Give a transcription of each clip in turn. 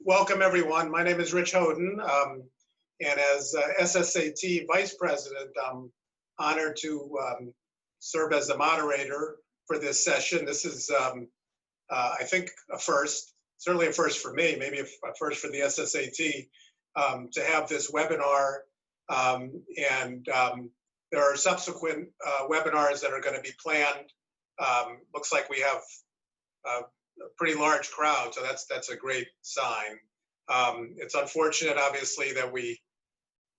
welcome everyone. My name is Rich Hoden, and as SSAT Vice President, I'm honored to serve as the moderator for this session. This is, I think, a first, certainly a first for me, maybe a first for the SSAT, to have this webinar, and there are subsequent webinars that are going to be planned. Looks like we have a pretty large crowd, so that's a great sign. It's unfortunate, obviously, that we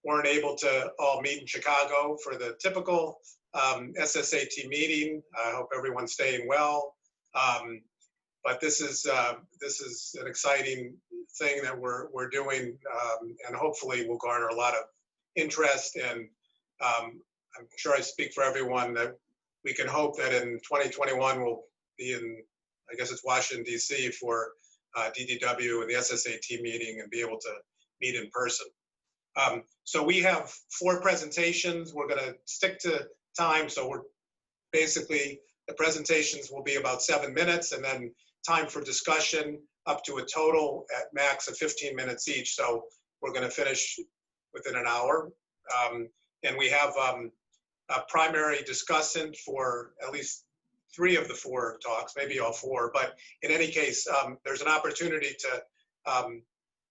weren't able to all meet in Chicago for the typical SSAT meeting. I hope everyone's staying well. But this is an exciting thing that we're doing, and hopefully will garner a lot of interest. And I'm sure I speak for everyone that we can hope that in 2021 we'll be in, I guess it's Washington, D.C. for DDW and the SSAT meeting and be able to meet in person. So we have 4 presentations. We're going to stick to time. So we're basically, the presentations will be about 7 minutes, and then time for discussion up to a total at max of 15 minutes each. So we're going to finish within an hour. And we have a primary discussant for at least 3 of the 4 talks, maybe all 4. But in any case, there's an opportunity to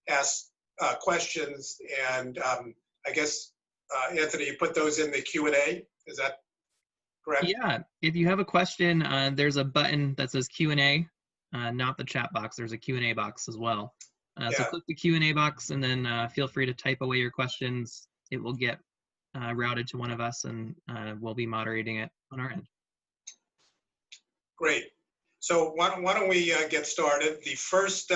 ask questions. And I guess, Anthony, you put those in the Q&A. Is that correct? Yeah, if you have a question, there's a button that says Q&A, not the chat box. There's a Q&A box as well. So click the Q&A box and then feel free to type away your questions. It will get routed to one of us, and we'll be moderating it on our end. Great. So why don't we get started? The first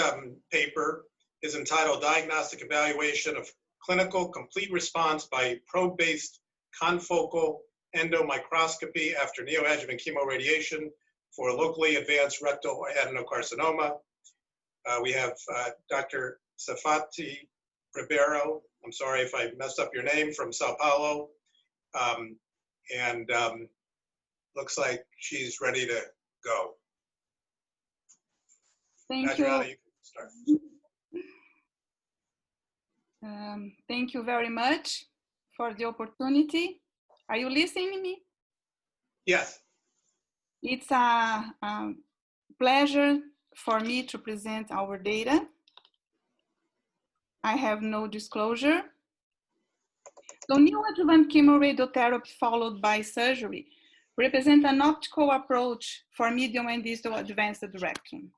paper is entitled Diagnostic Evaluation of Clinical Complete Response by Probe-Based Confocal Endomicroscopy after Neoadjuvant Chemoradiation for Locally Advanced Rectal Adenocarcinoma. We have Dr. Safatle-Ribeiro. I'm sorry if I messed up your name, from Sao Paulo. And looks like she's ready to go. Thank Adriana, you. you can start. Thank you very much for the opportunity. Are you listening to me? Yes. It's a pleasure for me to present our data. I have no disclosure. So neoadjuvant chemoradiotherapy followed by surgery represent an optical approach for medium and distal advanced rectum.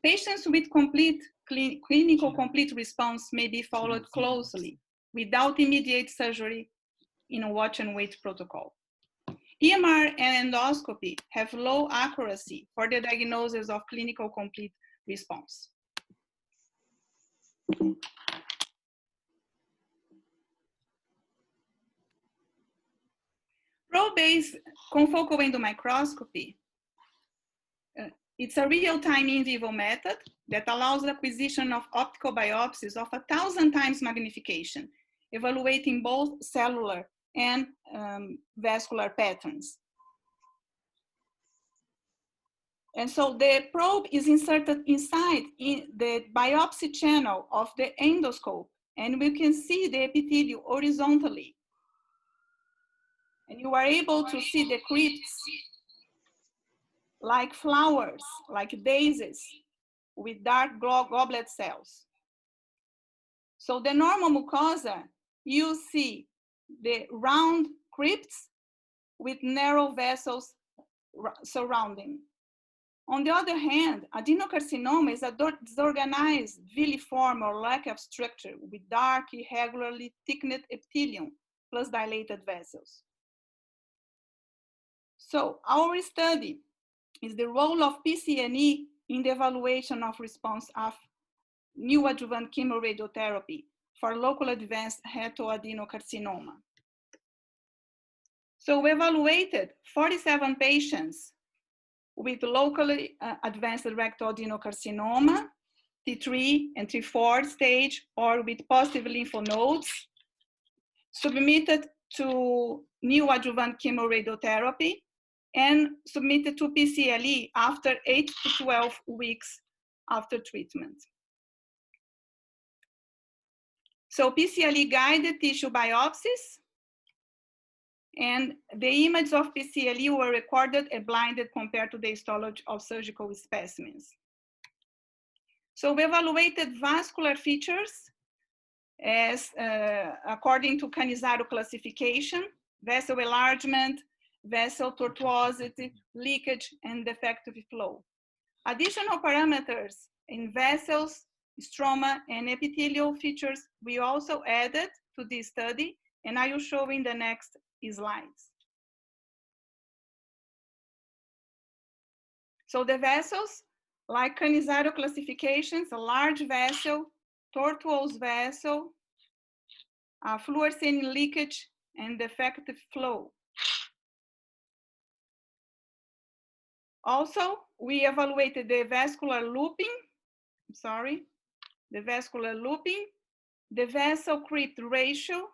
Patients with clinical complete response may be followed closely without immediate surgery in a watch and wait protocol. EMR and endoscopy have low accuracy for the diagnosis of clinical complete response. Probe-based confocal endomicroscopy, it's a real-time in vivo method that allows acquisition of optical biopsies of 1,000 times magnification, evaluating both cellular and vascular patterns. And so the probe is inserted inside in the biopsy channel of the endoscope, and we can see the epithelium horizontally. And you are able to see the crypts like flowers, like daisies, with dark goblet cells. So the normal mucosa, you see the round crypts with narrow vessels surrounding. On the other hand, adenocarcinoma is a disorganized villiform or lack of structure with dark, irregularly thickened epithelium plus dilated vessels. So our study is the role of PCNE in the evaluation of response of neoadjuvant chemoradiotherapy for local advanced hepatoadenocarcinoma. So we evaluated 47 patients with locally advanced rectal adenocarcinoma, T3 and T4 stage, or with positive lymph nodes, submitted to neoadjuvant chemoradiotherapy, and submitted to PCLE after 8 to 12 weeks after treatment. So PCLE guided tissue biopsies, and the images of PCLE were recorded and blinded compared to the histology of surgical specimens. So we evaluated vascular features as according to Canizaro classification, vessel enlargement, vessel tortuosity, leakage, and defective flow. Additional parameters in vessels, stroma, and epithelial features we also added to this study, and I will show in the next slides. So the vessels, like Canizaro classifications, a large vessel, tortuous vessel, fluorescein leakage, and defective flow. Also, we evaluated the vascular looping, the vessel crypt ratio.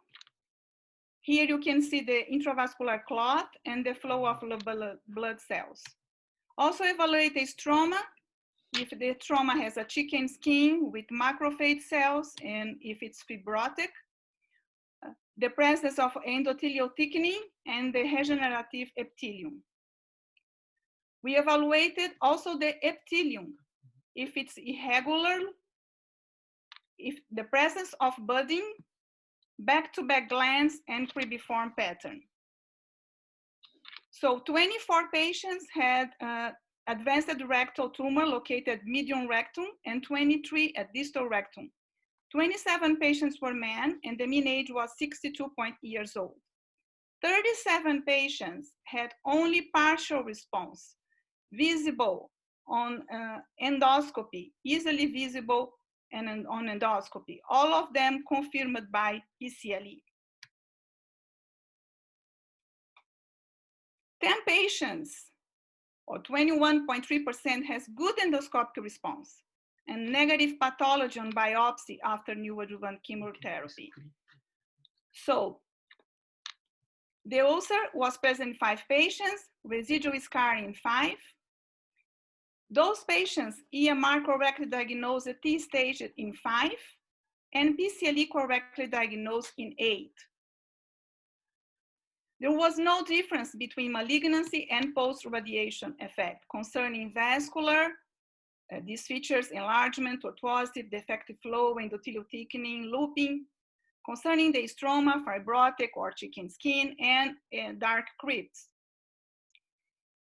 Here you can see the intravascular clot and the flow of blood cells. Also evaluate the stroma, if the stroma has a chicken skin with macrophage cells and if it's fibrotic. The presence of endothelial thickening and the regenerative epithelium. We evaluated also the epithelium, if it's irregular, if the presence of budding, back-to-back glands, and cribiform pattern. So 24 patients had advanced rectal tumor located medium rectum and 23 at distal rectum. 27 patients were men and the mean age was 62 years old. 37 patients had only partial response, visible on endoscopy, easily visible and on endoscopy. All of them confirmed by PCLE. 10 patients, or 21.3%, has good endoscopic response and negative pathology on biopsy after neoadjuvant chemotherapy. So the ulcer was present in 5 patients, residual scarring in 5. Those patients, EMR correctly diagnosed T-stage in 5, and PCLE correctly diagnosed in 8. There was no difference between malignancy and post-radiation effect concerning vascular, these features, enlargement, tortuosity, defective flow, endothelial thickening, looping, concerning the stroma, fibrotic or chicken skin, and dark crypts.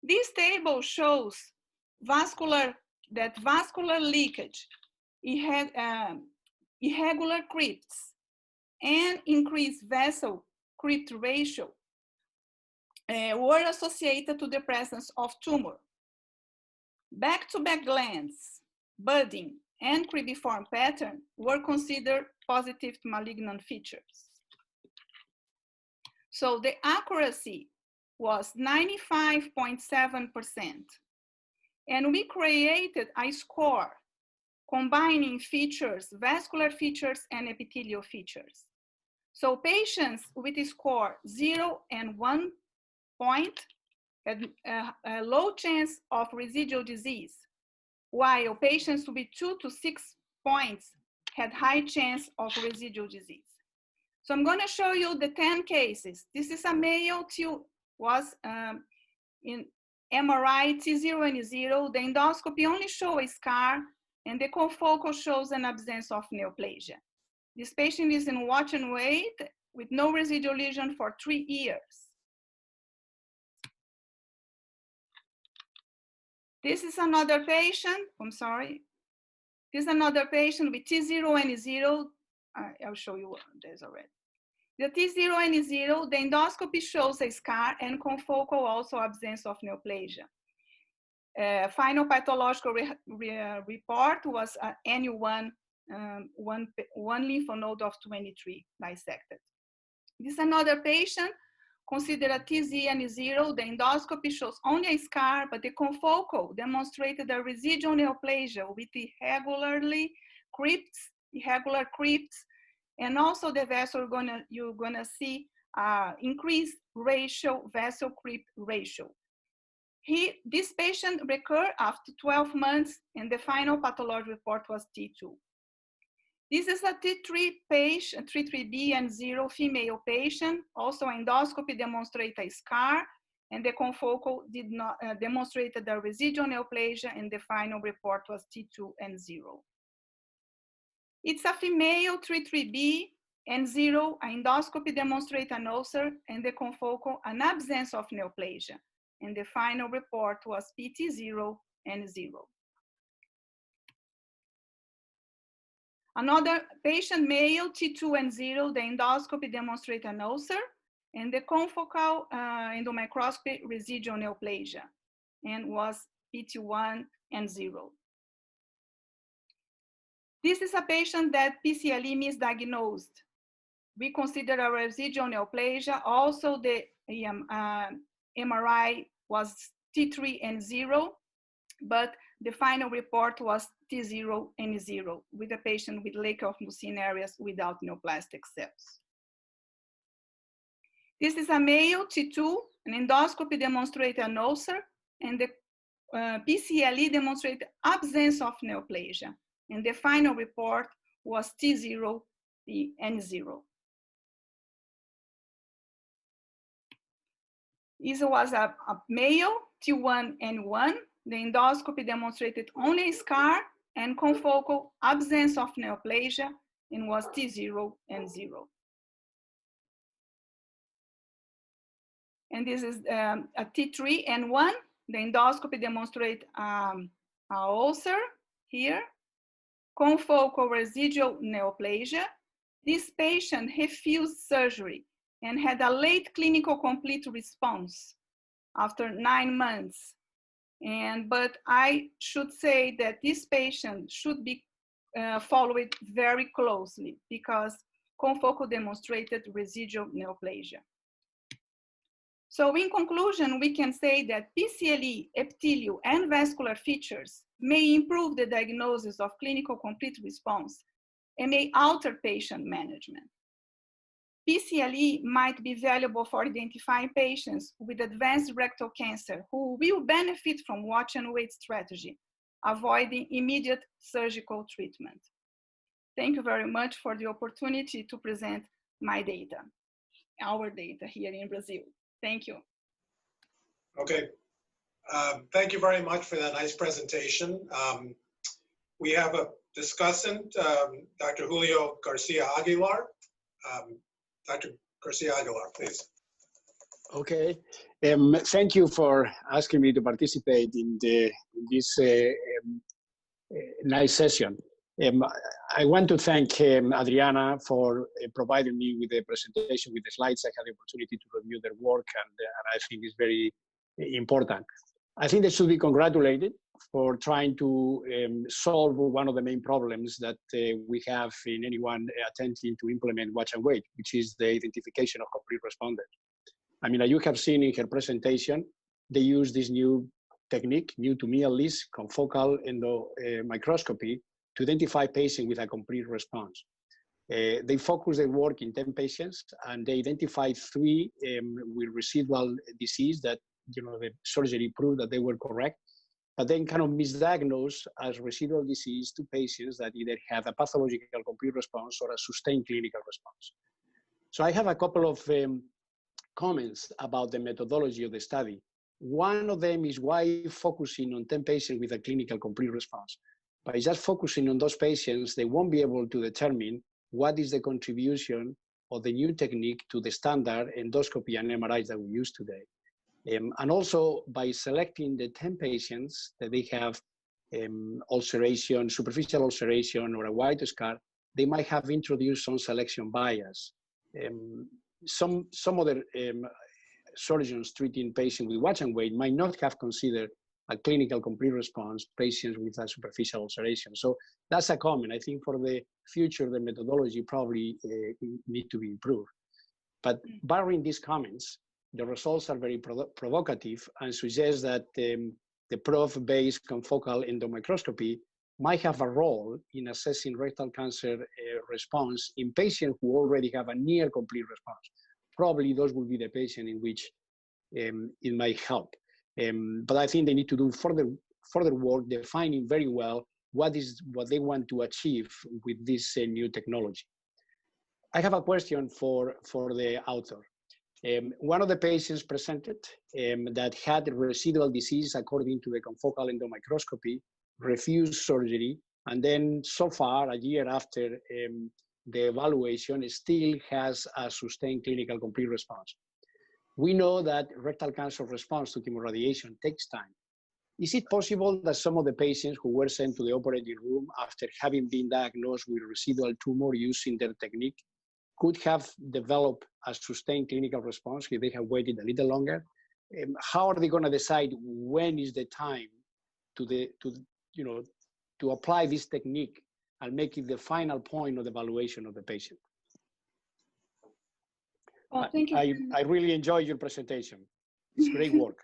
This table shows vascular leakage, irregular crypts, and increased vessel crypt ratio were associated to the presence of tumor. Back-to-back glands, budding, and cribiform pattern were considered positive malignant features. So the accuracy was 95.7%. And we created a score combining features, vascular features and epithelial features. So patients with a score 0 and 1 point had a low chance of residual disease, while patients with 2 to 6 points had high chance of residual disease. So I'm going to show you the 10 cases. This is a male was in MRI T0 and 0. The endoscopy only shows a scar, and the confocal shows an absence of neoplasia. This patient is in watch and wait with no residual lesion for 3 years. This is another patient, This is another patient with T0 and 0. I'll show you this already. The T0 and 0, the endoscopy shows a scar and confocal also absence of neoplasia. Final pathological report was NU1, one lymph node of 23 dissected. This is another patient, considered a TZ and 0. The endoscopy shows only a scar, but the confocal demonstrated a residual neoplasia with irregular crypts, and also the vessel you're gonna see increased ratio, vessel crypt ratio. This patient recurred after 12 months, and the final pathology report was T2. This is a T3 patient, T3B and 0 female patient. Also endoscopy demonstrated a scar, and the confocal did not demonstrated a residual neoplasia, and the final report was T2 and 0. It's a female T3B and 0, endoscopy demonstrated an ulcer, and the confocal an absence of neoplasia, and the final report was PT0 and 0. Another patient, male, T2 and 0, the endoscopy demonstrated an ulcer, and the confocal endomicroscopy residual neoplasia, and was PT1 and 0. This is a patient that PCLE misdiagnosed. We consider a residual neoplasia. Also, the MRI was T3 and 0, but the final report was T0 and 0, with a patient with lac of mucin areas without neoplastic cells. This is a male T2, an endoscopy demonstrated an ulcer, and the PCLE demonstrated absence of neoplasia, and the final report was T0 and 0. This was a male T1 and 1. The endoscopy demonstrated only a scar and confocal absence of neoplasia, and was T0 and 0. And this is a T3 and 1. The endoscopy demonstrated an ulcer here, confocal residual neoplasia. This patient refused surgery and had a late clinical complete response after 9 months. But I should say that this patient should be followed very closely, because confocal demonstrated residual neoplasia. So in conclusion, we can say that PCLE, epithelial, and vascular features may improve the diagnosis of clinical complete response and may alter patient management. PCLE might be valuable for identifying patients with advanced rectal cancer who will benefit from watch and wait strategy, avoiding immediate surgical treatment. Thank you very much for the opportunity to present my data, our data here in Brazil. Thank you. Okay. Thank you very much for that nice presentation. We have a discussant, Dr. Julio Garcia-Aguilar. Dr. Garcia-Aguilar, please. Okay. Thank you for asking me to participate in this nice session. I want to thank Adriana for providing me with the presentation with the slides. I had the opportunity to review their work, and I think it's very important. I think they should be congratulated for trying to solve one of the main problems that we have in anyone attempting to implement watch and wait, which is the identification of complete responders. I mean, as you have seen in her presentation, they use this new technique, new to me at least, confocal endomicroscopy, to identify patients with a complete response. They focus their work in 10 patients, and they identified 3 with residual disease that, you know, the surgery proved that they were correct, but then kind of misdiagnosed as residual disease 2 patients that either had a pathological complete response or a sustained clinical response. So I have a couple of comments about the methodology of the study. One of them is why focusing on 10 patients with a clinical complete response. By just focusing on those patients, they won't be able to determine what is the contribution of the new technique to the standard endoscopy and MRIs that we use today. And also by selecting the 10 patients that they have ulceration, superficial ulceration, or a white scar, they might have introduced some selection bias. Some other surgeons treating patients with watch and wait might not have considered a clinical complete response patients with a superficial ulceration. So that's a comment. I think for the future, the methodology probably need to be improved. But barring these comments, the results are very provocative and suggest that the PROF-based confocal endomicroscopy might have a role in assessing rectal cancer response in patients who already have a near complete response. Probably those will be the patient in which it might help. But I think they need to do further work defining very well what they want to achieve with this new technology. I have a question for the author. One of the patients presented that had residual disease according to the confocal endomicroscopy, refused surgery, and then so far, a year after the evaluation, still has a sustained clinical complete response. We know that rectal cancer response to chemoradiation takes time. Is it possible that some of the patients who were sent to the operating room after having been diagnosed with residual tumor using their technique could have developed a sustained clinical response if they have waited a little longer? How are they going to decide when is the time to apply this technique and make it the final point of the evaluation of the patient? Oh, thank you. I really enjoyed your presentation. It's great work.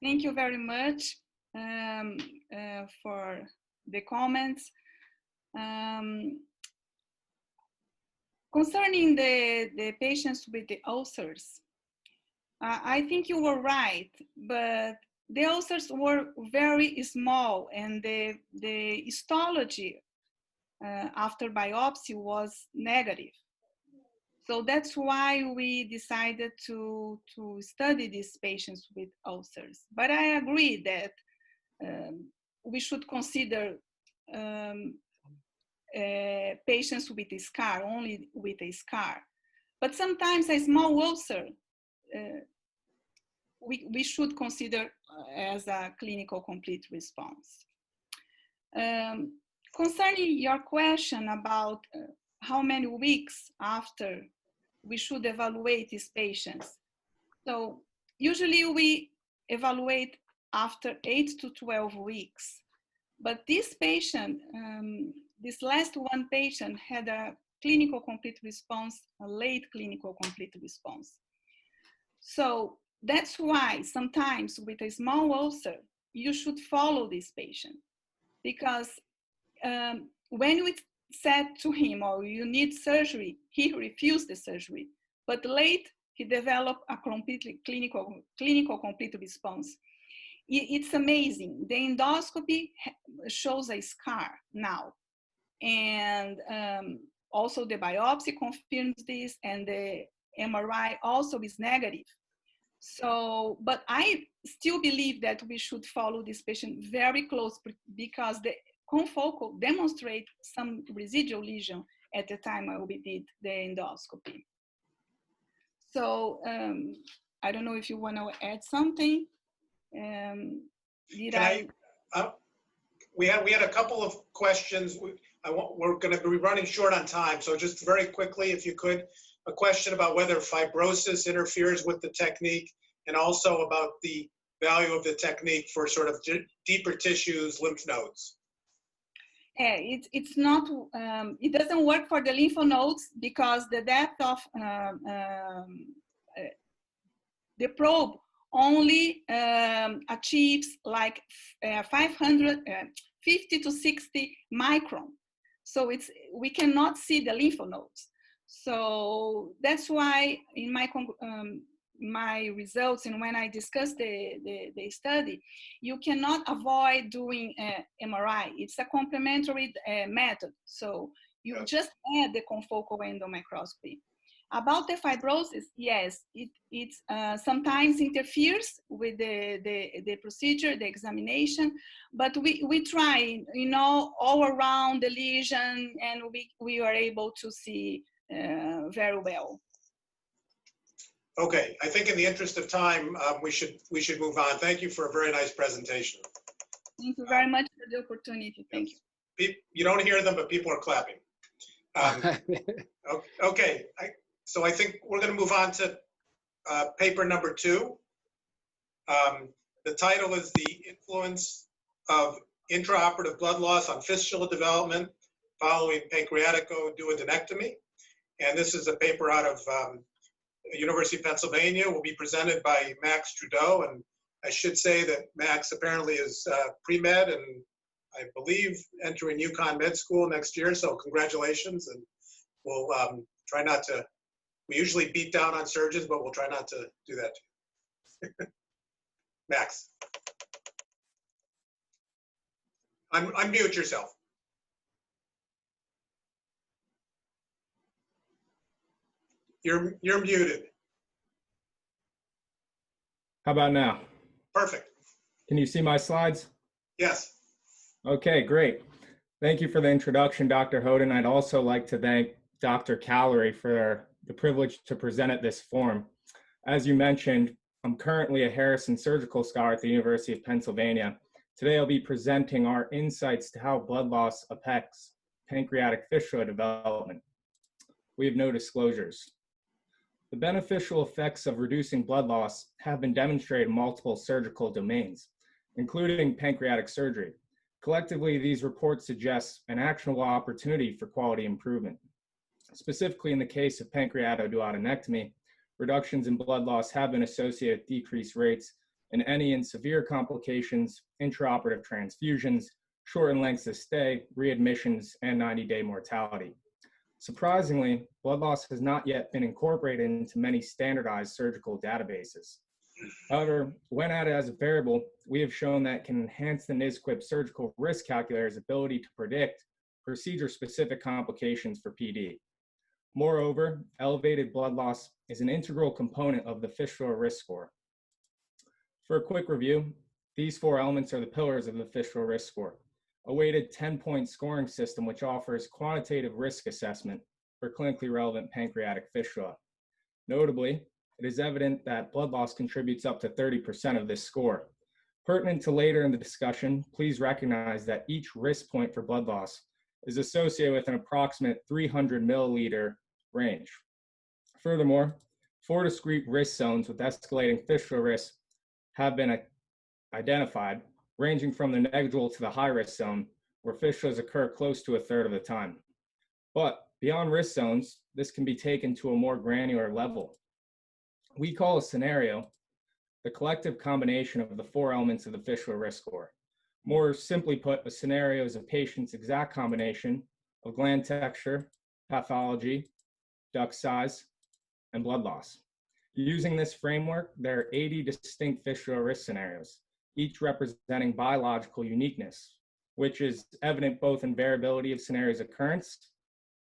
Thank you very much for the comments. Concerning the patients with the ulcers, I think you were right, but the ulcers were very small, and the histology after biopsy was negative. So that's why we decided to study these patients with ulcers. But I agree that we should consider patients with a scar, only with a scar. But sometimes a small ulcer, we should consider as a clinical complete response. Concerning your question about how many weeks after we should evaluate these patients. So usually we evaluate after 8 to 12 weeks. But this patient, this last one patient had a clinical complete response, a late clinical complete response. So that's why sometimes with a small ulcer, you should follow this patient, because when we said to him, "Oh, you need surgery," he refused the surgery. But late, he developed a completely clinical complete response. It's amazing. The endoscopy shows a scar now. And also the biopsy confirms this, and the MRI also is negative. So, but I still believe that we should follow this patient very close, because the confocal demonstrate some residual lesion at the time we did the endoscopy. So I don't know if you want to add something. We had a couple of questions. We're going to be running short on time, so just very quickly, if you could, a question about whether fibrosis interferes with the technique, and also about the value of the technique for sort of deeper tissues, lymph nodes. It's not, it doesn't work for the lymph nodes, because the depth of the probe only achieves like 550 to 60 micron. So we cannot see the lymph nodes. So that's why in my results, and when I discussed the study, you cannot avoid doing MRI. It's a complementary method. So you just add the confocal endomicroscopy. About the fibrosis, yes, it sometimes interferes with the procedure, the examination, but we try, all around the lesion, and we are able to see very well. Okay, I think in the interest of time, we should move on. Thank you for a very nice presentation. Thank you very much for the opportunity. Thank you. You don't hear them, but people are clapping. Okay, so I think we're going to move on to paper number 2. The title is "The Influence of Intraoperative Blood Loss on Fistula Development Following Pancreatoduodenectomy." And this is a paper out of University of Pennsylvania, will be presented by Max Trudeau. And I should say that Max apparently is pre-med, and I believe entering UConn Med School next year. So congratulations, and we'll try not to, we usually beat down on surgeons, but we'll try not to do that. Max. Unmute yourself. You're muted. How about now? Perfect. Can you see my slides? Yes. Okay, great. Thank you for the introduction, Dr. Hoden. I'd also like to thank Dr. Callery for the privilege to present at this forum. As you mentioned, I'm currently a Harrison Surgical Scholar at the University of Pennsylvania. Today, I'll be presenting our insights to how blood loss affects pancreatic fistula development. We have no disclosures. The beneficial effects of reducing blood loss have been demonstrated in multiple surgical domains, including pancreatic surgery. Collectively, these reports suggest an actionable opportunity for quality improvement. Specifically, in the case of pancreatoduodenectomy, reductions in blood loss have been associated with decreased rates in any and severe complications, intraoperative transfusions, shortened lengths of stay, readmissions, and 90-day mortality. Surprisingly, blood loss has not yet been incorporated into many standardized surgical databases. However, when added as a variable, we have shown that it can enhance the NSQIP surgical risk calculator's ability to predict procedure-specific complications for PD. Moreover, elevated blood loss is an integral component of the fistula risk score. For a quick review, these 4 elements are the pillars of the fistula risk score, a weighted 10-point scoring system which offers quantitative risk assessment for clinically relevant pancreatic fistula. Notably, it is evident that blood loss contributes up to 30% of this score. Pertinent to later in the discussion, please recognize that each risk point for blood loss is associated with an approximate 300 milliliter range. Furthermore, 4 discrete risk zones with escalating fistula risk have been identified, ranging from the negligible to the high risk zone, where fistulas occur close to a third of the time. But beyond risk zones, this can be taken to a more granular level. We call a scenario the collective combination of the 4 elements of the fistula risk score. More simply put, a scenario is a patient's exact combination of gland texture, pathology, duct size, and blood loss. Using this framework, there are 80 distinct fistula risk scenarios, each representing biological uniqueness, which is evident both in variability of scenarios occurrence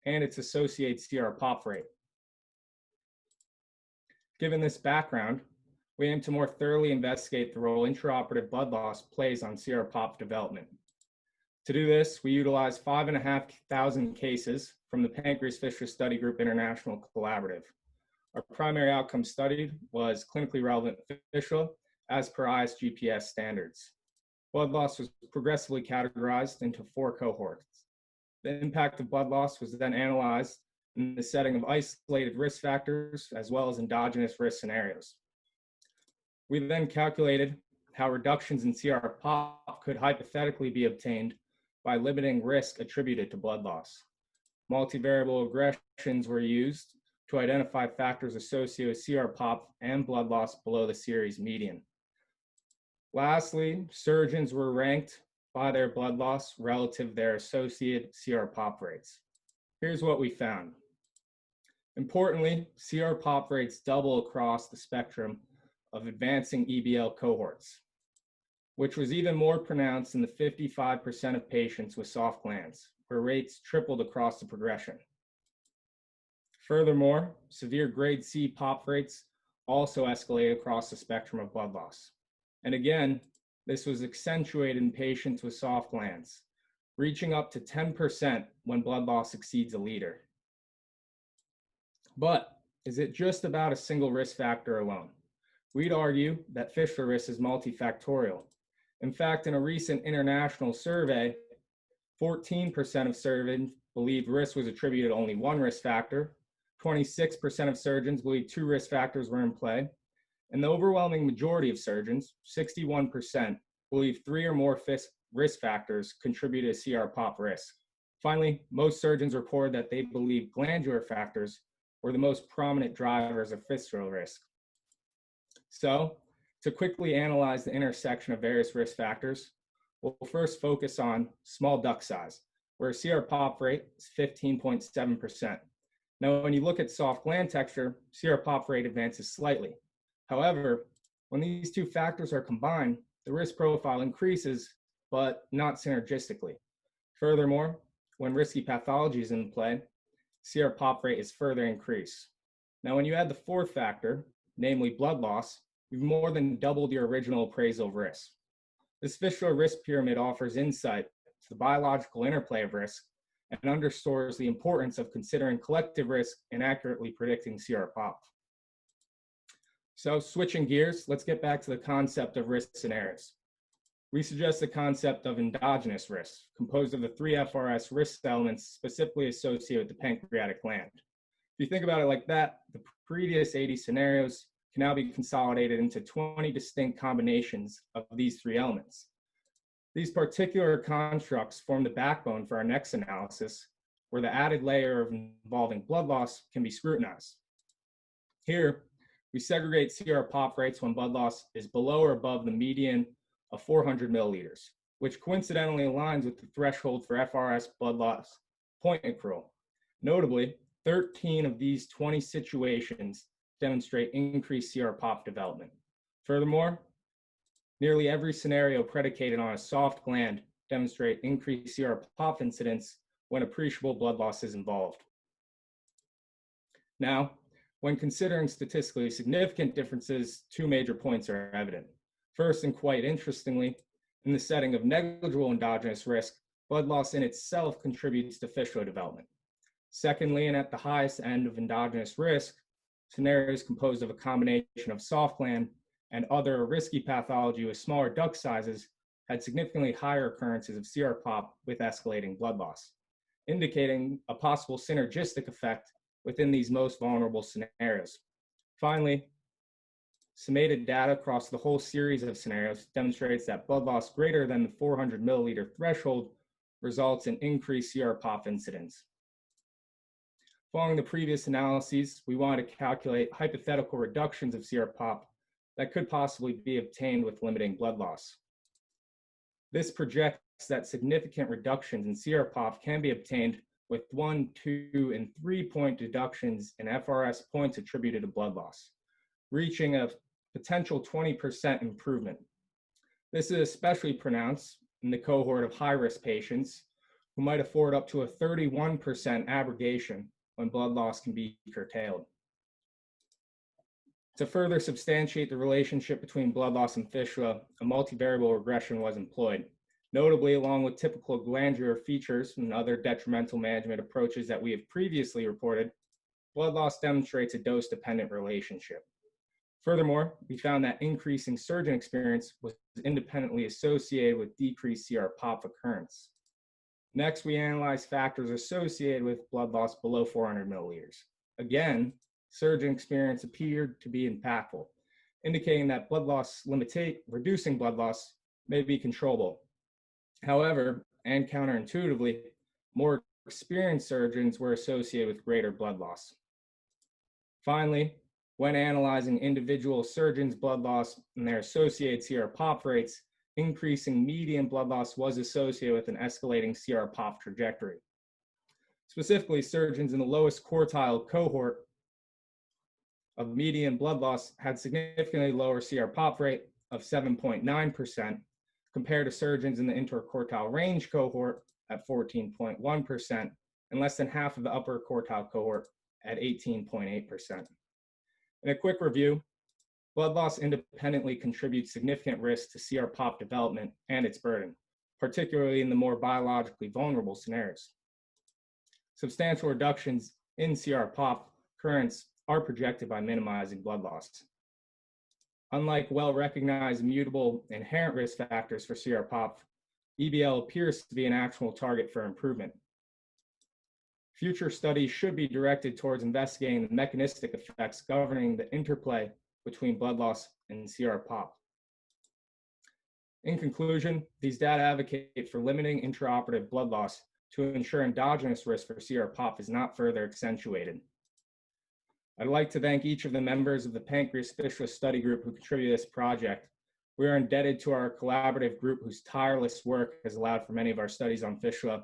and its associated CR-POPF rate. Given this background, we aim to more thoroughly investigate the role intraoperative blood loss plays on CR-POPF development. To do this, we utilized 5,500 cases from the Pancreas Fistula Study Group International Collaborative. Our primary outcome studied was clinically relevant fistula as per ISGPS standards. Blood loss was progressively categorized into 4 cohorts. The impact of blood loss was then analyzed in the setting of isolated risk factors as well as endogenous risk scenarios. We then calculated how reductions in CR-POPF could hypothetically be obtained by limiting risk attributed to blood loss. Multivariable regressions were used to identify factors associated with CR-POPF and blood loss below the series median. Lastly, surgeons were ranked by their blood loss relative to their associated CR-POPF rates. Here's what we found. Importantly, CR-POPF rates double across the spectrum of advancing EBL cohorts, which was even more pronounced in the 55% of patients with soft glands, where rates tripled across the progression. Furthermore, severe grade C POPF rates also escalated across the spectrum of blood loss. And again, this was accentuated in patients with soft glands, reaching up to 10% when blood loss exceeds a liter. But is it just about a single risk factor alone? We'd argue that fistula risk is multifactorial. In fact, in a recent international survey, 14% of surgeons believed risk was attributed to only 1 risk factor, 26% of surgeons believed 2 risk factors were in play, and the overwhelming majority of surgeons, 61%, believe 3 or more risk factors contributed to CR-POPF risk. Finally, most surgeons reported that they believe glandular factors were the most prominent drivers of fistula risk. So, to quickly analyze the intersection of various risk factors, we'll first focus on small duct size, where CR-POPF rate is 15.7%. Now, when you look at soft gland texture, CR-POPF rate advances slightly. However, when these 2 factors are combined, the risk profile increases but not synergistically. Furthermore, when risky pathology is in play, CR-POPF rate is further increased. Now, when you add the fourth factor, namely blood loss, you've more than doubled your original appraisal of risk. This fistula risk pyramid offers insight to the biological interplay of risk and underscores the importance of considering collective risk and accurately predicting CR-POPF. So switching gears, let's get back to the concept of risk scenarios. We suggest the concept of endogenous risk, composed of the 3 FRS risk elements specifically associated with the pancreatic gland. If you think about it like that, the previous 80 scenarios can now be consolidated into 20 distinct combinations of these 3 elements. These particular constructs form the backbone for our next analysis, where the added layer involving blood loss can be scrutinized. Here, we segregate CR-POPF rates when blood loss is below or above the median of 400 milliliters, which coincidentally aligns with the threshold for FRS blood loss point accrual. Notably, 13 of these 20 situations demonstrate increased CR-POPF development. Furthermore, nearly every scenario predicated on a soft gland demonstrate increased CR-POPF incidence when appreciable blood loss is involved. Now, when considering statistically significant differences, 2 major points are evident. First, and quite interestingly, in the setting of negligible endogenous risk, blood loss in itself contributes to fistula development. Secondly, and at the highest end of endogenous risk, scenarios composed of a combination of soft gland and other risky pathology with smaller duct sizes had significantly higher occurrences of CR-POPF with escalating blood loss, indicating a possible synergistic effect within these most vulnerable scenarios. Finally, summated data across the whole series of scenarios demonstrates that blood loss greater than the 400 milliliter threshold results in increased CR-POPF incidence. Following the previous analyses, we wanted to calculate hypothetical reductions of CR-POPF that could possibly be obtained with limiting blood loss. This projects that significant reductions in CR-POPF can be obtained with 1, 2, and 3-point deductions in FRS points attributed to blood loss, reaching a potential 20% improvement. This is especially pronounced in the cohort of high-risk patients who might afford up to a 31% abrogation when blood loss can be curtailed. To further substantiate the relationship between blood loss and fistula, a multivariable regression was employed. Notably, along with typical glandular features and other detrimental management approaches that we have previously reported, blood loss demonstrates a dose-dependent relationship. Furthermore, we found that increasing surgeon experience was independently associated with decreased CR-POPF occurrence. Next, we analyzed factors associated with blood loss below 400 milliliters. Again, surgeon experience appeared to be impactful, indicating that blood loss reducing blood loss may be controllable. However, and counterintuitively, more experienced surgeons were associated with greater blood loss. Finally, when analyzing individual surgeons' blood loss and their associated CR-POPF rates, increasing median blood loss was associated with an escalating CR-POPF trajectory. Specifically, surgeons in the lowest quartile cohort of median blood loss had significantly lower CR-POPF rate of 7.9% compared to surgeons in the interquartile range cohort at 14.1% and less than half of the upper quartile cohort at 18.8%. In a quick review, blood loss independently contributes significant risk to CR-POPF development and its burden, particularly in the more biologically vulnerable scenarios. Substantial reductions in CR-POPF occurrence are projected by minimizing blood loss. Unlike well-recognized mutable inherent risk factors for CR-POPF, EBL appears to be an actual target for improvement. Future studies should be directed towards investigating the mechanistic effects governing the interplay between blood loss and CR-POPF. In conclusion, these data advocate for limiting intraoperative blood loss to ensure endogenous risk for CR-POPF is not further accentuated. I'd like to thank each of the members of the Pancreas Fistula Study Group who contributed to this project. We are indebted to our collaborative group whose tireless work has allowed for many of our studies on fistula.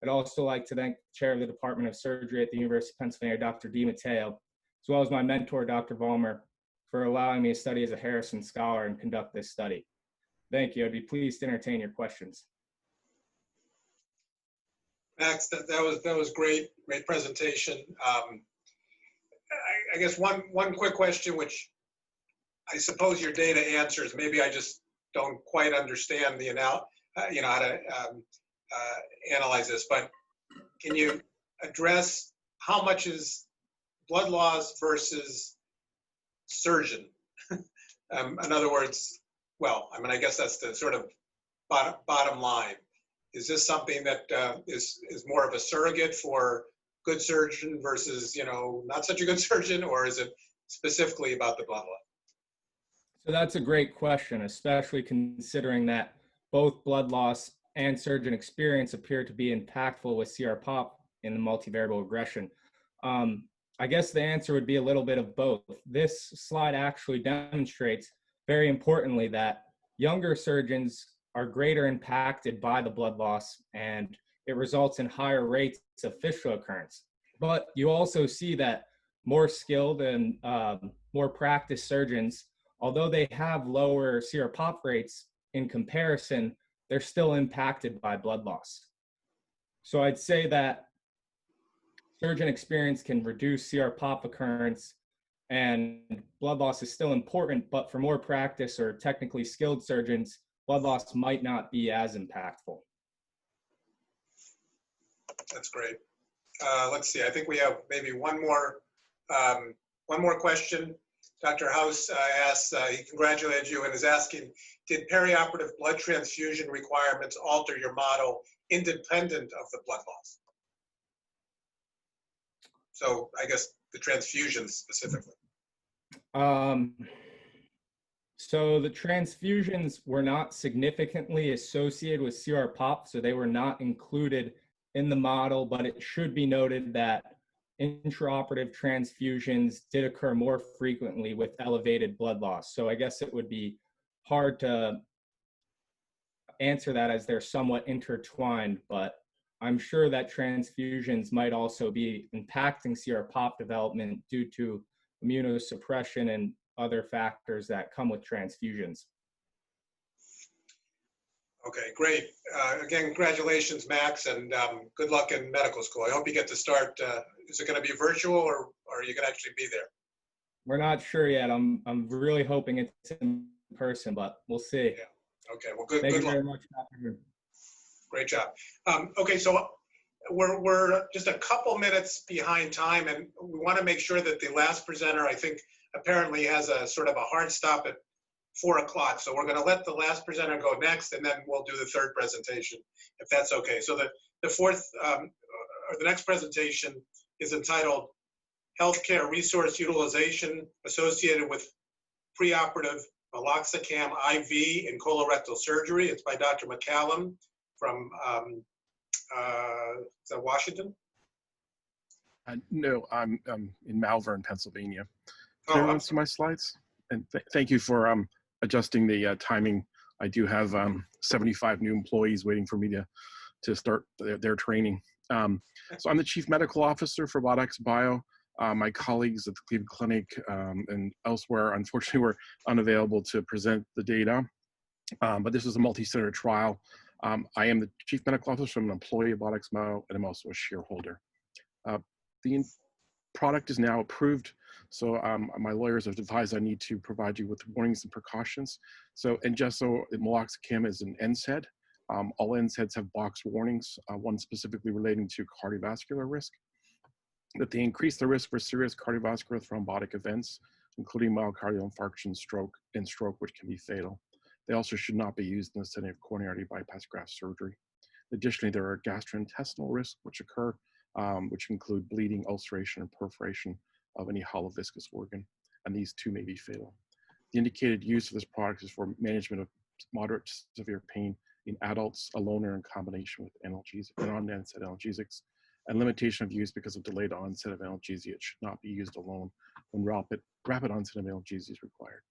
I'd also like to thank the chair of the Department of Surgery at the University of Pennsylvania, Dr. DiMatteo, as well as my mentor, Dr. Vollmer, for allowing me to study as a Harrison Scholar and conduct this study. Thank you. I'd be pleased to entertain your questions. Max, that was great presentation. I guess one quick question, which I suppose your data answers. Maybe I just don't quite understand the how to analyze this. But can you address how much is blood loss versus surgeon? In other words, well, I mean, I guess that's the sort of bottom line. Is this something that is more of a surrogate for good surgeon versus, not such a good surgeon, or is it specifically about the blood loss? So that's a great question, especially considering that both blood loss and surgeon experience appear to be impactful with CR-POP in the multivariable regression. I guess the answer would be a little bit of both. This slide actually demonstrates, very importantly, that younger surgeons are greater impacted by the blood loss, and it results in higher rates of fistula occurrence. But you also see that more skilled and more practiced surgeons, although they have lower CR-POP rates in comparison, they're still impacted by blood loss. So I'd say that surgeon experience can reduce CR-POP occurrence, and blood loss is still important, but for more practice or technically skilled surgeons, blood loss might not be as impactful. That's great. Let's see. I think we have maybe one more question. Dr. House asks, he congratulated you and is asking, did perioperative blood transfusion requirements alter your model independent of the blood loss? So I guess the transfusions specifically. So the transfusions were not significantly associated with CR-POP, so they were not included in the model, but it should be noted that intraoperative transfusions did occur more frequently with elevated blood loss. So I guess it would be hard to answer that as they're somewhat intertwined, but I'm sure that transfusions might also be impacting CR-POP development due to immunosuppression and other factors that come with transfusions. Okay, great. Again, congratulations, Max, and good luck in medical school. I hope you get to start. Is it going to be virtual, or are you going to actually be there? We're not sure yet. I'm really hoping it's in person, but we'll see. Yeah. Okay. Well, good. Thank good you luck. very much, Dr. Great job. Okay, so we're just a couple minutes behind time, and we want to make sure that the last presenter, I think, apparently has a sort of a hard stop at 4 o'clock. So we're going to let the last presenter go next, and then we'll do the third presentation, if that's okay. So the fourth, or the next presentation is entitled Healthcare Resource Utilization Associated with Preoperative Meloxicam IV in Colorectal Surgery. It's by Dr. McCallum from is that Washington? No, I'm in Malvern, Pennsylvania. Oh, Can everyone see my slides? And thank you for adjusting the timing. I do have 75 new employees waiting for me to start their training. So I'm the Chief Medical Officer for Bodex Bio. My colleagues at the Cleveland Clinic and elsewhere, unfortunately, were unavailable to present the data. But this is a multi-center trial. I am the Chief Medical Officer. I'm an employee of Bodex Bio, and I'm also a shareholder. The product is now approved, so my lawyers have advised I need to provide you with warnings and precautions. So Ingesso meloxicam is an NSAID. All NSAIDs have box warnings, one specifically relating to cardiovascular risk, that they increase the risk for serious cardiovascular thrombotic events, including myocardial infarction, stroke, which can be fatal. They also should not be used in the setting of coronary artery bypass graft surgery. Additionally, there are gastrointestinal risks which occur, which include bleeding, ulceration, and perforation of any hollow viscous organ, and these too may be fatal. The indicated use of this product is for management of moderate to severe pain in adults alone or in combination with analgesics and non-NSAID analgesics, and limitation of use because of delayed onset of analgesia. It should not be used alone when rapid onset of analgesia is required.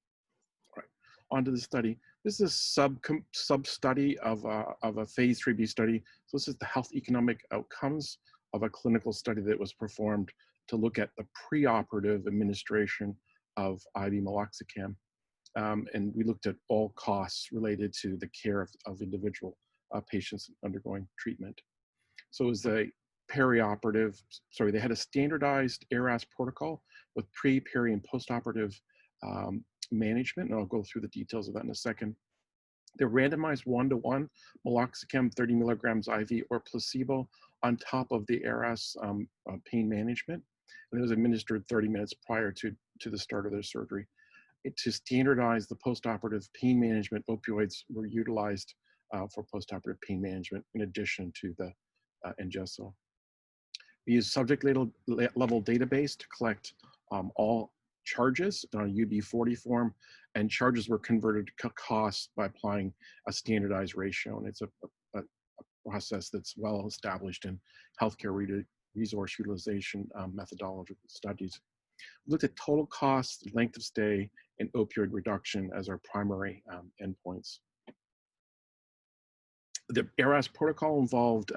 All right, on to the study. This is a sub-study of a phase 3B study. So this is the health economic outcomes of a clinical study that was performed to look at the preoperative administration of IV meloxicam. And we looked at all costs related to the care of individual patients undergoing treatment. So it was a perioperative, sorry, they had a standardized ARAS protocol with pre, peri, and postoperative management, and I'll go through the details of that in a second. They're randomized 1-to-1, meloxicam 30 milligrams IV or placebo on top of the ARAS pain management. And it was administered 30 minutes prior to the start of their surgery. To standardize the postoperative pain management, opioids were utilized for postoperative pain management in addition to the Ingesso. We used subject level database to collect all charges on a UB40 form, and charges were converted to costs by applying a standardized ratio. And it's a process that's well established in healthcare resource utilization methodological studies. We looked at total cost, length of stay, and opioid reduction as our primary endpoints. The ARAS protocol involved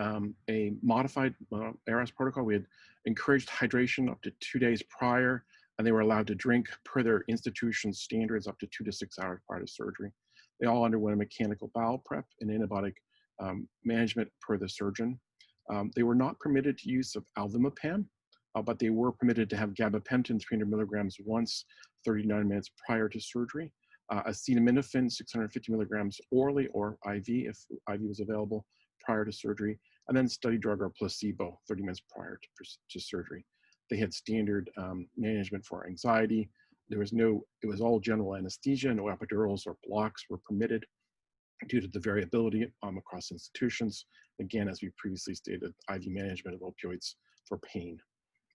a modified ARAS protocol. We had encouraged hydration up to 2 days prior, and they were allowed to drink per their institution standards up to 2 to 6 hours prior to surgery. They all underwent a mechanical bowel prep and antibiotic management per the surgeon. They were not permitted to use of alvimipam, but they were permitted to have gabapentin 300 milligrams once 39 minutes prior to surgery. Acetaminophen 650 milligrams orally or IV if IV was available prior to surgery, and then study drug or placebo 30 minutes prior to surgery. They had standard management for anxiety. It was all general anesthesia, no epidurals or blocks were permitted due to the variability across institutions. Again, as we previously stated, IV management of opioids for pain.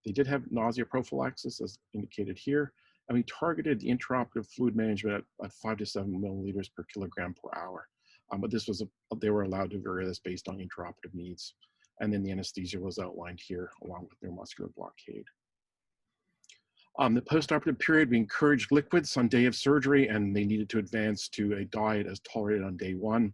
They did have nausea prophylaxis as indicated here, and we targeted the intraoperative fluid management at 5 to 7 milliliters per kilogram per hour. But this was, they were allowed to vary this based on intraoperative needs. And then the anesthesia was outlined here along with neuromuscular blockade. The postoperative period, we encouraged liquids on day of surgery, and they needed to advance to a diet as tolerated on day 1.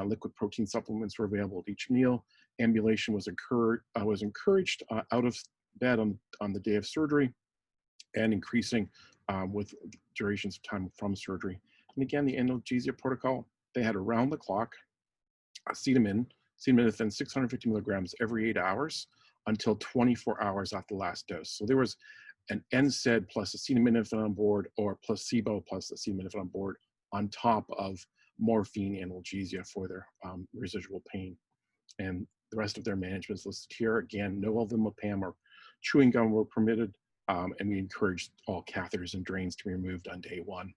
Liquid protein supplements were available at each meal. Ambulation was encouraged out of bed on the day of surgery, and increasing with durations of time from surgery. And again, the analgesia protocol, they had around the clock acetaminophen 650 milligrams every 8 hours until 24 hours after the last dose. So there was an NSAID plus acetaminophen on board, or placebo plus acetaminophen on board, on top of morphine analgesia for their residual pain. And the rest of their management is listed here. Again, no alvimipam or chewing gum were permitted, and we encouraged all catheters and drains to be removed on day 1.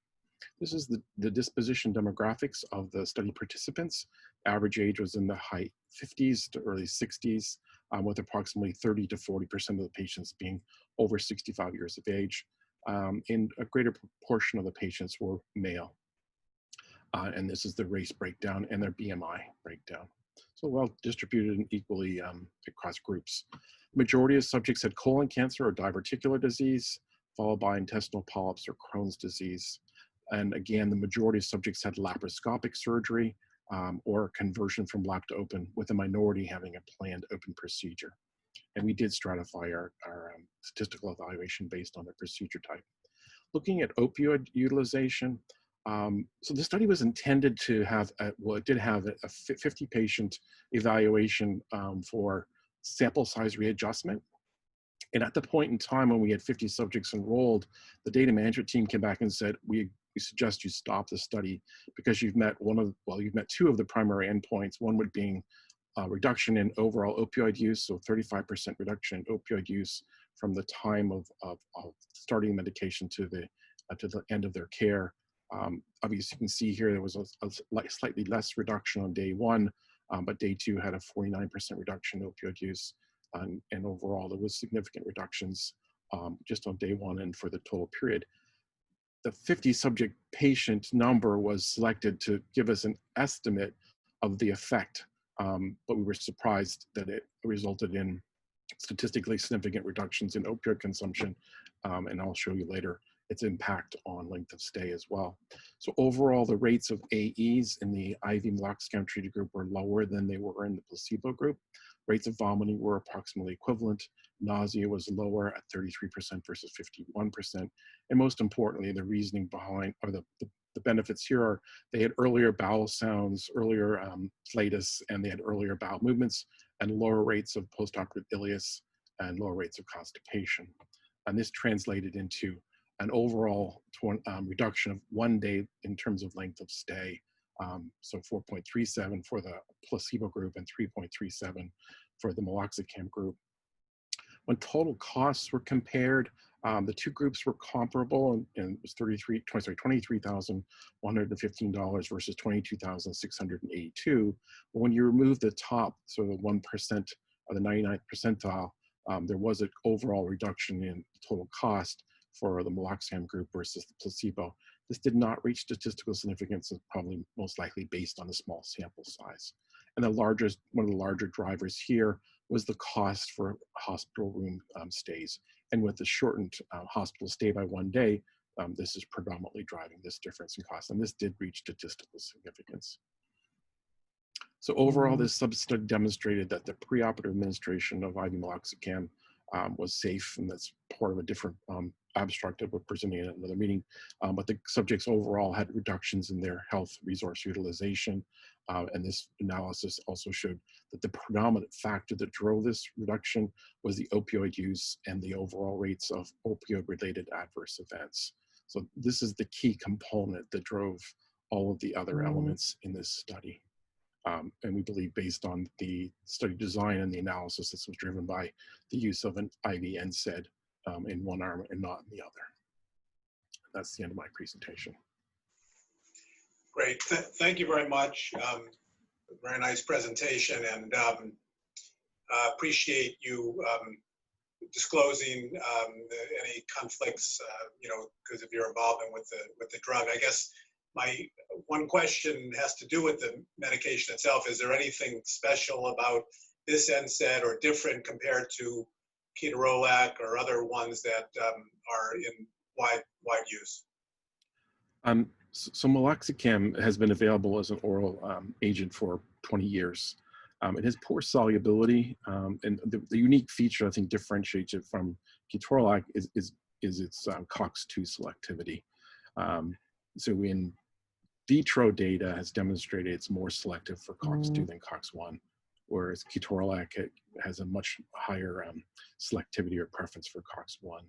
This is the disposition demographics of the study participants. Average age was in the high 50s to early 60s, with approximately 30 to 40% of the patients being over 65 years of age. And a greater proportion of the patients were male. And this is the race breakdown and their BMI breakdown. So well distributed and equally across groups. Majority of subjects had colon cancer or diverticular disease, followed by intestinal polyps or Crohn's disease. And again, the majority of subjects had laparoscopic surgery or conversion from lap to open, with a minority having a planned open procedure. And we did stratify our statistical evaluation based on the procedure type. Looking at opioid utilization, so the study was intended to have, it did have a 50 patient evaluation for sample size readjustment. And at the point in time when we had 50 subjects enrolled, the data management team came back and said, we suggest you stop the study because you've met you've met 2 of the primary endpoints. One would being reduction in overall opioid use, so 35% reduction in opioid use from the time of starting medication to the end of their care. Obviously, you can see here there was a slightly less reduction on day 1, but day 2 had a 49% reduction in opioid use. And overall, there was significant reductions just on day 1 and for the total period. The 50 subject patient number was selected to give us an estimate of the effect, but we were surprised that it resulted in statistically significant reductions in opioid consumption, and I'll show you later its impact on length of stay as well. So overall, the rates of AEs in the IV meloxicam treated group were lower than they were in the placebo group. Rates of vomiting were approximately equivalent. Nausea was lower at 33% versus 51%. And most importantly, the reasoning behind, or the benefits here are they had earlier bowel sounds, earlier flatus, and they had earlier bowel movements, and lower rates of postoperative ileus and lower rates of constipation. And this translated into an overall reduction of 1 day in terms of length of stay. So 4.37 for the placebo group and 3.37 for the meloxicam group. When total costs were compared, the two groups were comparable, and it was $23,115 versus $22,682. But when you remove the top, so the 1% or the 99th percentile, there was an overall reduction in total cost for the meloxicam group versus the placebo. This did not reach statistical significance, and probably most likely based on the small sample size. And one of the larger drivers here was the cost for hospital room stays. And with the shortened hospital stay by 1 day, this is predominantly driving this difference in cost. And this did reach statistical significance. So overall, this sub-study demonstrated that the preoperative administration of IV meloxicam was safe, and that's part of a different abstract that we're presenting at another meeting. But the subjects overall had reductions in their health resource utilization. And this analysis also showed that the predominant factor that drove this reduction was the opioid use and the overall rates of opioid-related adverse events. So this is the key component that drove all of the other elements in this study. And we believe based on the study design and the analysis, this was driven by the use of an IV NSAID in one arm and not in the other. That's the end of my presentation. Great, thank you very much. Very nice presentation, and appreciate you disclosing any conflicts, you know, because of your involvement with the drug. I guess my one question has to do with the medication itself. Is there anything special about this NSAID or different compared to ketorolac or other ones that are in wide use? So meloxicam has been available as an oral agent for 20 years. It has poor solubility, and the unique feature I think differentiates it from ketorolac is its COX-2 selectivity. So in vitro data has demonstrated it's more selective for COX-2 than COX-1, whereas ketorolac has a much higher selectivity or preference for COX-1.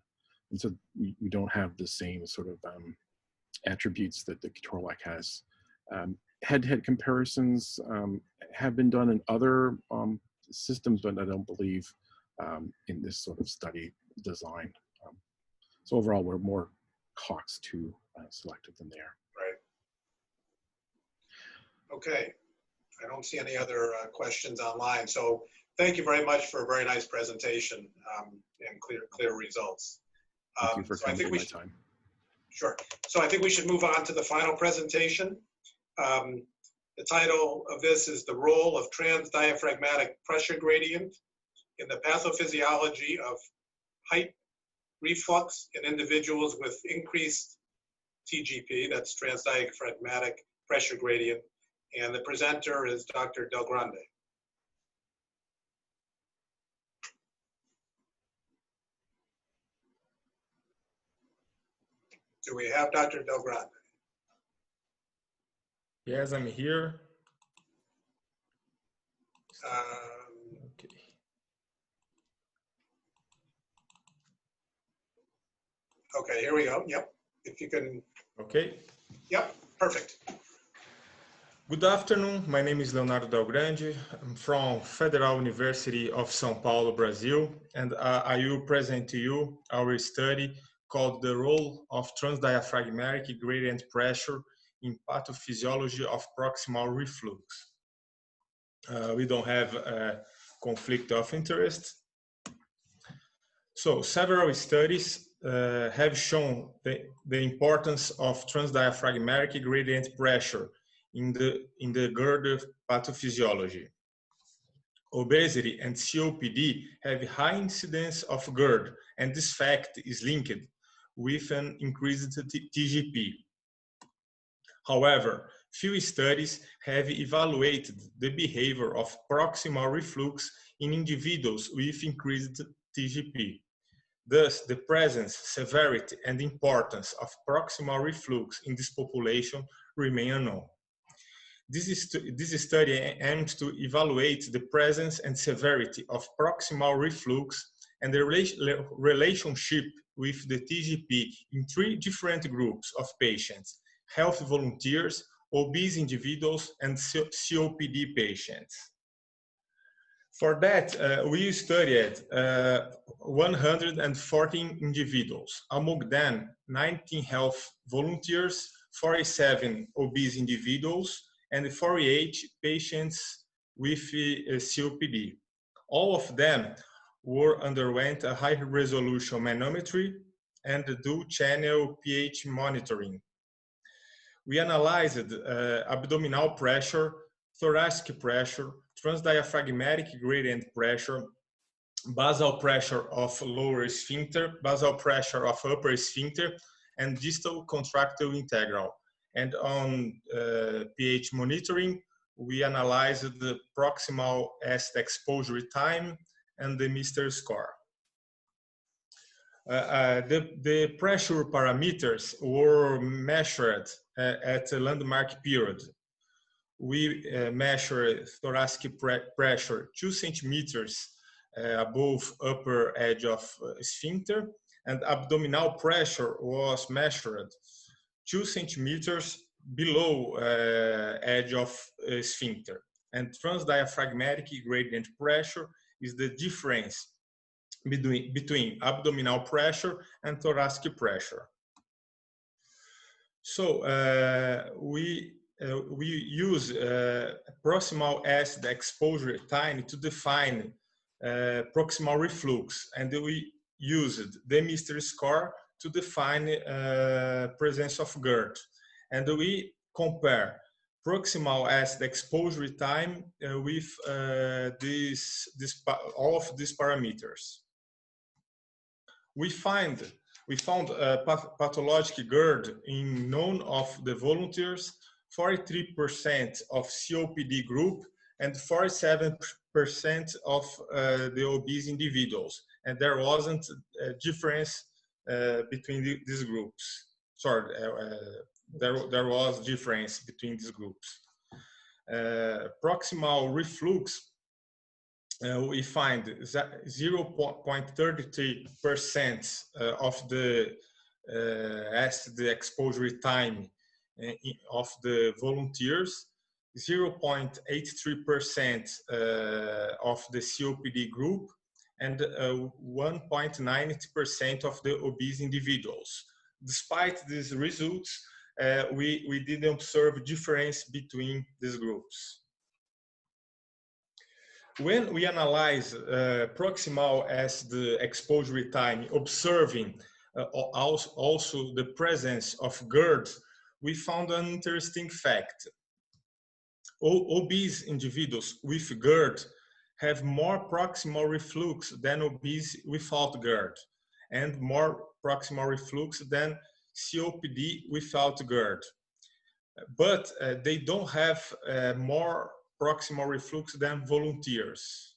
And so we don't have the same sort of attributes that the ketorolac has. Head-to-head comparisons have been done in other systems, but I don't believe in this sort of study design. So overall, we're more COX-2 selective than they are. Right. Okay. I don't see any other questions online. So thank you very much for a very nice presentation and clear results. Thank you for coming to my time. Sure. So I think we should move on to the final presentation. The title of this is The Role of Transdiaphragmatic Pressure Gradient in the Pathophysiology of Height Reflux in Individuals with Increased TGP, that's Transdiaphragmatic Pressure Gradient. And the presenter is Dr. Del Grande. Do we have Dr. Del Grande? Yes, I'm here. Okay. Okay, here we go. Yep. If you can. Okay. Yep, perfect. Good afternoon. My name is Leonardo Del Grande. I'm from Federal University of São Paulo, Brazil, and I will present to you our study called The Role of Transdiaphragmatic Gradient Pressure in Pathophysiology of Proximal Reflux. We don't have a conflict of interest. So several studies have shown the importance of transdiaphragmatic gradient pressure in the GERD pathophysiology. Obesity and COPD have high incidence of GERD, and this fact is linked with an increased TGP. However, few studies have evaluated the behavior of proximal reflux in individuals with increased TGP. Thus, the presence, severity, and importance of proximal reflux in this population remain unknown. This study aims to evaluate the presence and severity of proximal reflux and the relationship with the TGP in 3 different groups of patients: healthy volunteers, obese individuals, and COPD patients. For that, we studied 114 individuals, among them 19 healthy volunteers, 47 obese individuals, and 48 patients with COPD. All of them underwent a high-resolution manometry and dual-channel pH monitoring. We analyzed abdominal pressure, thoracic pressure, transdiaphragmatic gradient pressure, basal pressure of lower sphincter, basal pressure of upper sphincter, and distal contractile integral. And on pH monitoring, we analyzed the proximal acid exposure time and the Mister score. The pressure parameters were measured at a landmark period. We measured thoracic pressure 2 centimeters above upper edge of sphincter, and abdominal pressure was measured 2 centimeters below edge of sphincter. And transdiaphragmatic gradient pressure is the difference between abdominal pressure and thoracic pressure. So we use proximal acid exposure time to define proximal reflux, and we used the Mister score to define presence of GERD. And we compare proximal acid exposure time with all of these parameters. We found pathologic GERD in none of the volunteers, 43% of COPD group, and 47% of the obese individuals. And there wasn't a difference between these groups. Sorry, there was difference between these groups. Proximal reflux, we find 0.33% of the acid exposure time of the volunteers, 0.83% of the COPD group, and 1.90% of the obese individuals. Despite these results, we didn't observe difference between these groups. When we analyze proximal acid exposure time, observing also the presence of GERD, we found an interesting fact. Obese individuals with GERD have more proximal reflux than obese without GERD, and more proximal reflux than COPD without GERD. But they don't have more proximal reflux than volunteers.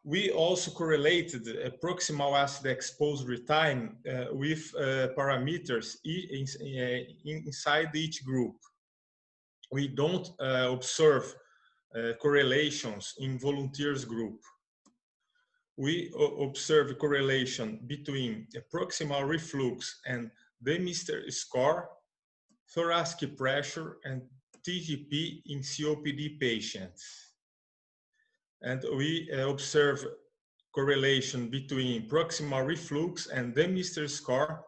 We also correlated proximal acid exposure time with parameters inside each group. We don't observe correlations in volunteers group. We observe correlation between proximal reflux and the Mister score, thoracic pressure, and TGP in COPD patients. And we observe correlation between proximal reflux and the Mister score,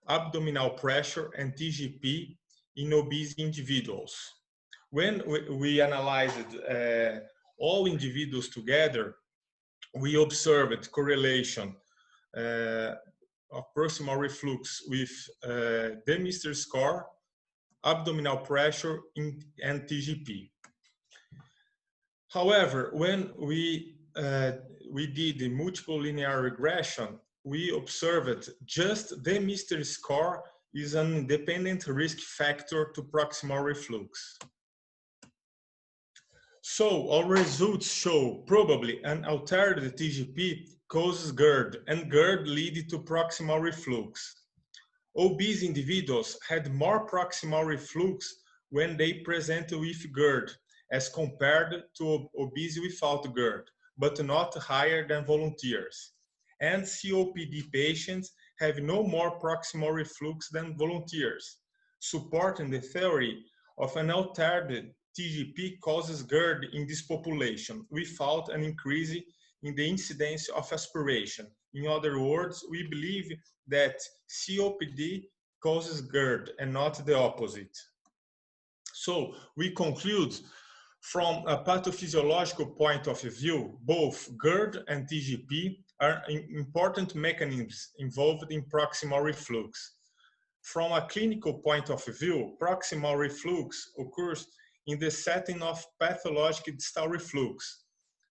abdominal pressure, and TGP in obese individuals. When we analyzed all individuals together, we observed correlation of proximal reflux with the Mister score, abdominal pressure, and TGP. However, when we did the multiple linear regression, we observed just the Mister score is an independent risk factor to proximal reflux. So our results show probably an altered TGP causes GERD, and GERD lead to proximal reflux. Obese individuals had more proximal reflux when they present with GERD as compared to obese without GERD, but not higher than volunteers. And COPD patients have no more proximal reflux than volunteers, supporting the theory of an altered TGP causes GERD in this population without an increase in the incidence of aspiration. In other words, we believe that COPD causes GERD and not the opposite. So we conclude from a pathophysiological point of view, both GERD and TGP are important mechanisms involved in proximal reflux. From a clinical point of view, proximal reflux occurs in the setting of pathologic distal reflux,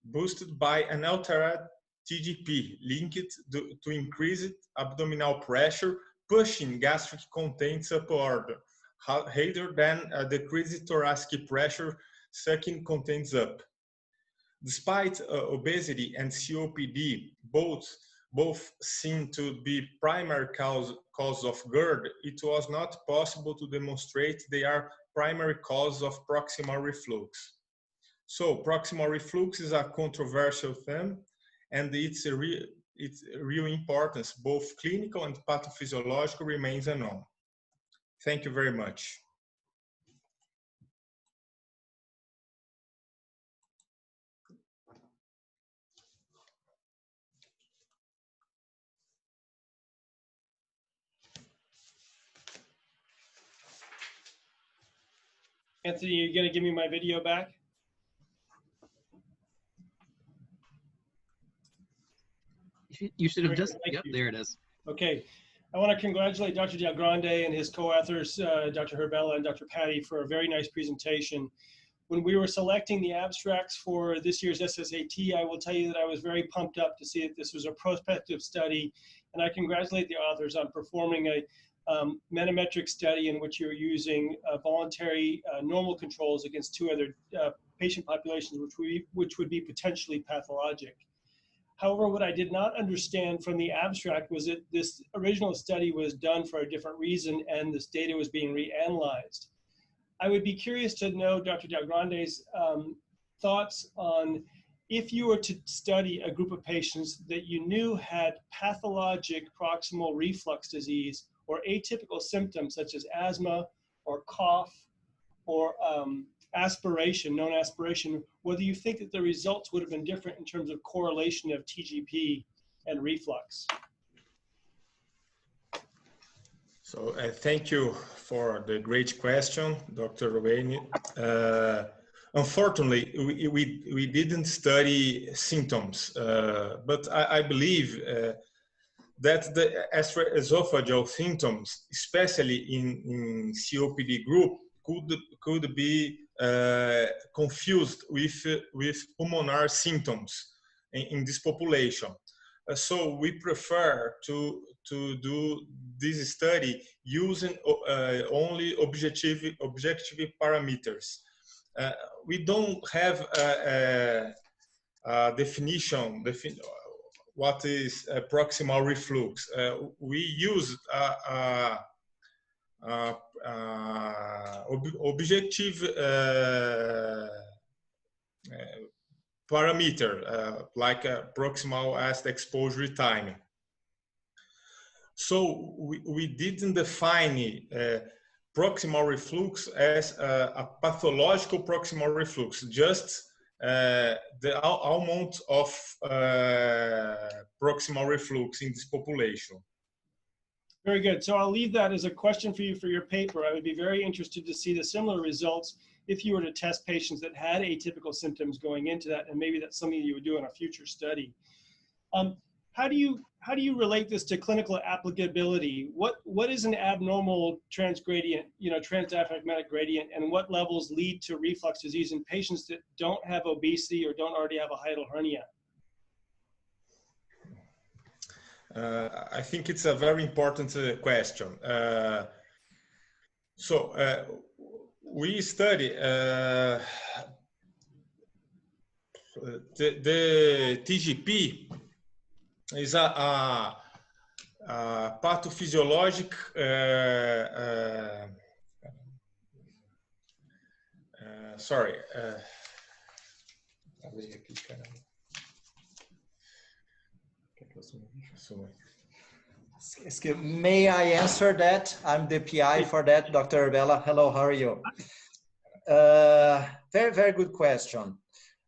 boosted by an altered TGP linked to increased abdominal pressure, pushing gastric contents upward, rather than a decreased thoracic pressure, sucking contents up. Despite obesity and COPD both seem to be primary cause of GERD, it was not possible to demonstrate they are primary cause of proximal reflux. So proximal reflux is a controversial theme, and its real importance, both clinical and pathophysiological, remains unknown. Thank you very much. Anthony, you're going to give me my video back? You should have just, yep, there it is. Okay. I want to congratulate Dr. Del Grande and his co-authors, Dr. Herbella and Dr. Patty, for a very nice presentation. When we were selecting the abstracts for this year's SSAT, I will tell you that I was very pumped up to see that this was a prospective study, and I congratulate the authors on performing a metametric study in which you're using voluntary normal controls against two other patient populations which would be potentially pathologic. However, what I did not understand from the abstract was that this original study was done for a different reason and this data was being reanalyzed. I would be curious to know Dr. Del Grande's thoughts on if you were to study a group of patients that you knew had pathologic proximal reflux disease or atypical symptoms such as asthma or cough or aspiration, known aspiration, whether you think that the results would have been different in terms of correlation of TGP and reflux. So thank you for the great question, Dr. Rueni. Unfortunately, we didn't study symptoms, but I believe that the esophageal symptoms, especially in COPD group, could be confused with pulmonary symptoms in this population. So we prefer to do this study using only objective parameters. We don't have a definition what is proximal reflux. We use objective parameter like proximal acid exposure time. So we didn't define proximal reflux as a pathological proximal reflux, just the amount of proximal reflux in this population. Very good. So I'll leave that as a question for you for your paper. I would be very interested to see the similar results if you were to test patients that had atypical symptoms going into that, and maybe that's something you would do in a future study. How do you relate this to clinical applicability? What is an abnormal transgradient, transdiaphragmatic gradient, and what levels lead to reflux disease in patients that don't have obesity or don't already have a hiatal hernia? I think it's a very important question. We study the TGP is a pathophysiologic May I answer that? I'm the PI for that, Dr. Bella. Hello, how are you? Very, very good question.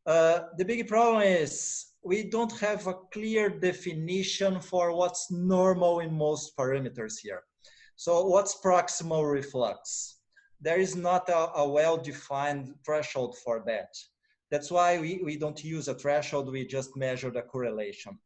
The big problem is we don't have a clear definition for what's normal in most parameters here. So what's proximal reflux? There is not a well-defined threshold for that. That's why we don't use a threshold, we just measure the correlation.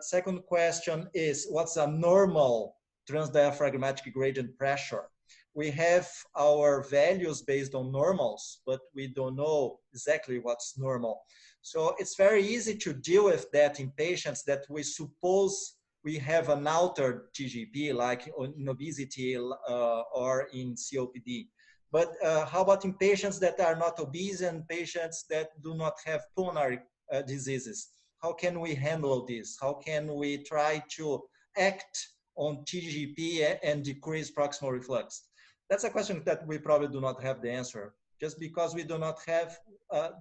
Second question is, what's a normal transdiaphragmatic gradient pressure? We have our values based on normals, but we don't know exactly what's normal. So it's very easy to deal with that in patients that we suppose we have an altered TGP, like in obesity or in COPD. But how about in patients that are not obese and patients that do not have pulmonary diseases? How can we handle this? How can we try to act on TGP and decrease proximal reflux? That's a question that we probably do not have the answer, just because we do not have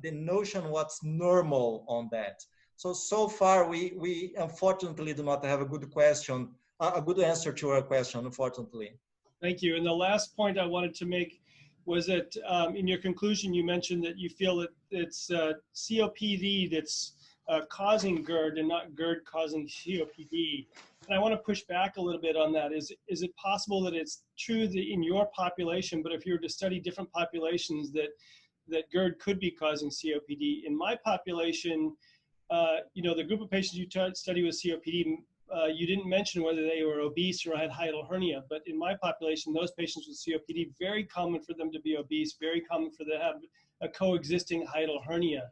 the notion what's normal on that. So far, we unfortunately do not have a good question, a good answer to our question, unfortunately. Thank you. And the last point I wanted to make was that in your conclusion, you mentioned that you feel that it's COPD that's causing GERD and not GERD causing COPD. And I want to push back a little bit on that. Is it possible that it's true that in your population, but if you were to study different populations, that GERD could be causing COPD? In my population, the group of patients you study with COPD, you didn't mention whether they were obese or had hiatal hernia, but in my population, those patients with COPD, very common for them to be obese, very common for them to have a coexisting hiatal hernia.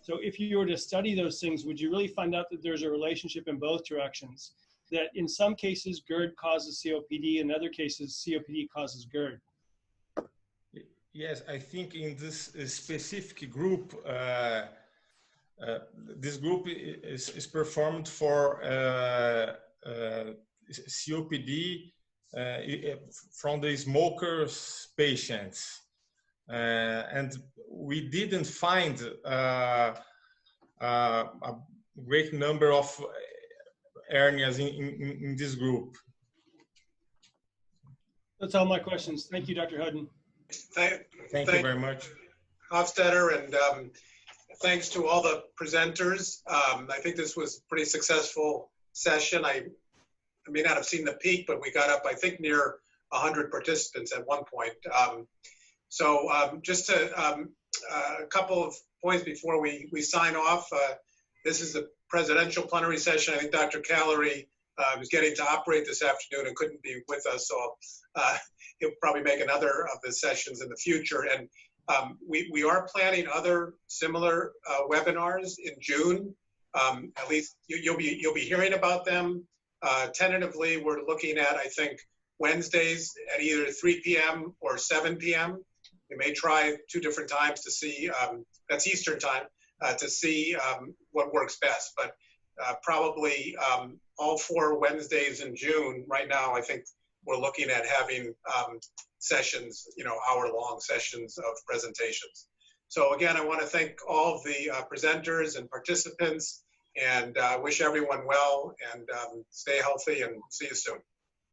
So if you were to study those things, would you really find out that there's a relationship in both directions? That in some cases, GERD causes COPD, in other cases, COPD causes GERD? Yes, I think in this specific group, this group is performed for COPD from the smokers patients. And we didn't find a great number of hernias in this group. That's all my questions. Thank you, Dr. Hudden. Thank you very much. Hofstetter, and thanks to all the presenters. I think this was a pretty successful session. I may not have seen the peak, but we got up, I think, near 100 participants at one point. Just a couple of points before we sign off. This is a presidential plenary session. I think Dr. Callery was getting to operate this afternoon and couldn't be with us, so he'll probably make another of the sessions in the future. And we are planning other similar webinars in June. At least you'll be hearing about them. Tentatively, we're looking at, I think, Wednesdays at either 3 p.m. or 7 p.m. We may try 2 different times to see, that's Eastern time, to see what works best. But probably all 4 Wednesdays in June, right now, I think we're looking at having sessions, hour-long sessions of presentations. So again, I want to thank all of the presenters and participants, and wish everyone well, and stay healthy, and see you soon.